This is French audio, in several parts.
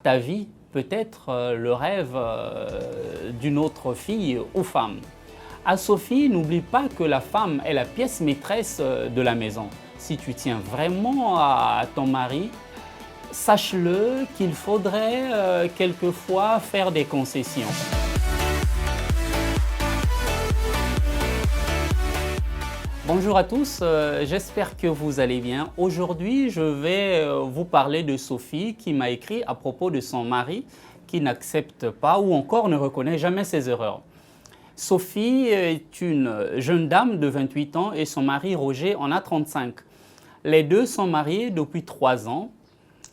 Ta vie peut être le rêve d'une autre fille ou femme. À Sophie, n'oublie pas que la femme est la pièce maîtresse de la maison. Si tu tiens vraiment à ton mari, sache-le qu'il faudrait quelquefois faire des concessions. Bonjour à tous, j'espère que vous allez bien. Aujourd'hui, je vais vous parler de Sophie qui m'a écrit à propos de son mari qui n'accepte pas ou encore ne reconnaît jamais ses erreurs. Sophie est une jeune dame de 28 ans et son mari Roger en a 35. Les deux sont mariés depuis 3 ans.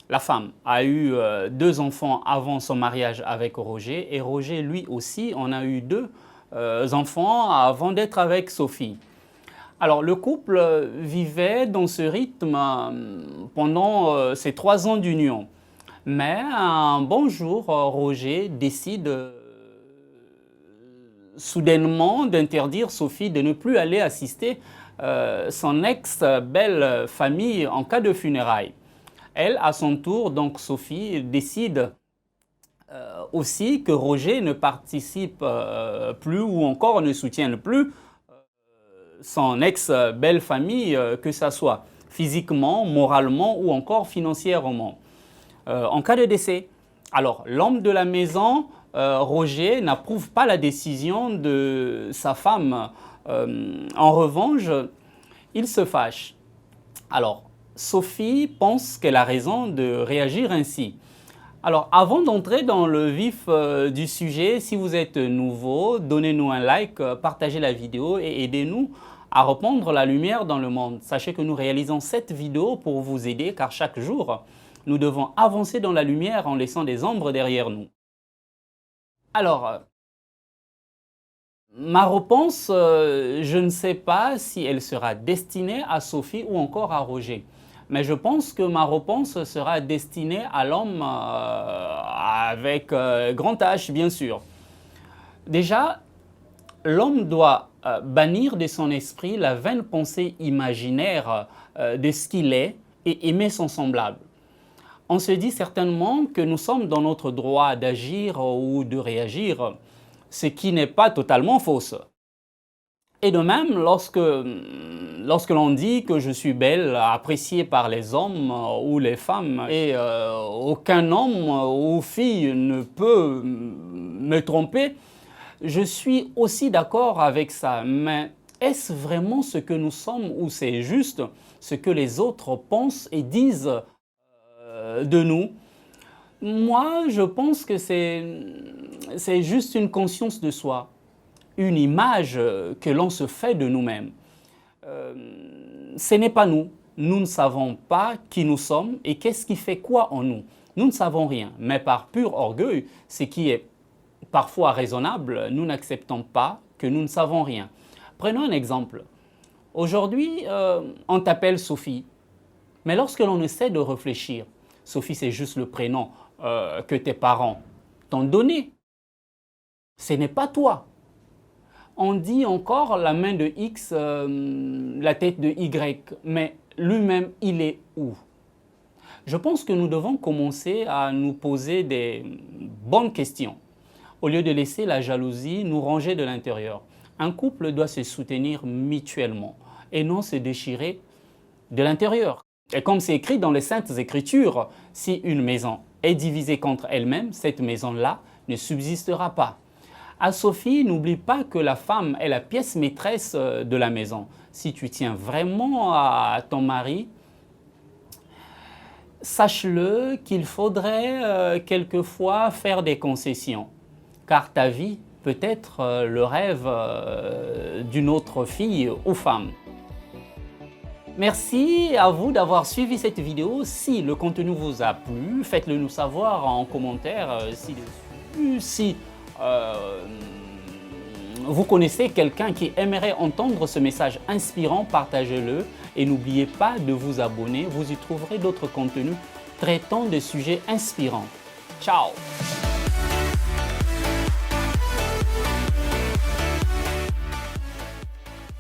La femme a eu 2 enfants avant son mariage avec Roger et Roger lui aussi en a eu 2 enfants avant d'être avec Sophie. Alors, le couple vivait dans ce rythme pendant ces 3 ans d'union. Mais un bon jour, Roger décide soudainement d'interdire Sophie de ne plus aller assister son ex-belle famille en cas de funérailles. Elle, à son tour, donc Sophie, décide aussi que Roger ne participe plus ou encore ne soutienne plus son ex-belle famille, que ce soit physiquement, moralement ou encore financièrement. En cas de décès, alors l'homme de la maison, Roger, n'approuve pas la décision de sa femme. En revanche, il se fâche. Alors, Sophie pense qu'elle a raison de réagir ainsi. Alors, avant d'entrer dans le vif du sujet, si vous êtes nouveau, donnez-nous un like, partagez la vidéo et aidez-nous à répandre la lumière dans le monde. Sachez que nous réalisons cette vidéo pour vous aider car chaque jour, nous devons avancer dans la lumière en laissant des ombres derrière nous. Alors, ma réponse, je ne sais pas si elle sera destinée à Sophie ou encore à Roger. Mais je pense que ma réponse sera destinée à l'homme avec grand H, bien sûr. Déjà, l'homme doit bannir de son esprit la vaine pensée imaginaire de ce qu'il est et aimer son semblable. On se dit certainement que nous sommes dans notre droit d'agir ou de réagir, ce qui n'est pas totalement fausse. Et de même, lorsque l'on dit que je suis belle, appréciée par les hommes ou les femmes, et aucun homme ou fille ne peut me tromper, je suis aussi d'accord avec ça. Mais est-ce vraiment ce que nous sommes ou c'est juste ce que les autres pensent et disent de nous? Moi, je pense que c'est juste une conscience de soi, une image que l'on se fait de nous-mêmes. Ce n'est pas nous. Nous ne savons pas qui nous sommes et qu'est-ce qui fait quoi en nous. Nous ne savons rien, mais par pur orgueil, ce qui est parfois raisonnable, nous n'acceptons pas que nous ne savons rien. Prenons un exemple. Aujourd'hui, on t'appelle Sophie, mais lorsque l'on essaie de réfléchir, Sophie, c'est juste le prénom que tes parents t'ont donné. Ce n'est pas toi. On dit encore la main de X, la tête de Y, mais lui-même, il est où? Je pense que nous devons commencer à nous poser des bonnes questions, au lieu de laisser la jalousie nous ranger de l'intérieur. Un couple doit se soutenir mutuellement et non se déchirer de l'intérieur. Et comme c'est écrit dans les Saintes Écritures, si une maison est divisée contre elle-même, cette maison-là ne subsistera pas. À Sophie, n'oublie pas que la femme est la pièce maîtresse de la maison. Si tu tiens vraiment à ton mari, sache-le qu'il faudrait quelquefois faire des concessions. Car ta vie peut être le rêve d'une autre fille ou femme. Merci à vous d'avoir suivi cette vidéo. Si le contenu vous a plu, faites-le nous savoir en commentaire ci-dessus. Si vous connaissez quelqu'un qui aimerait entendre ce message inspirant, partagez-le et n'oubliez pas de vous abonner. Vous y trouverez d'autres contenus traitant de sujets inspirants. Ciao!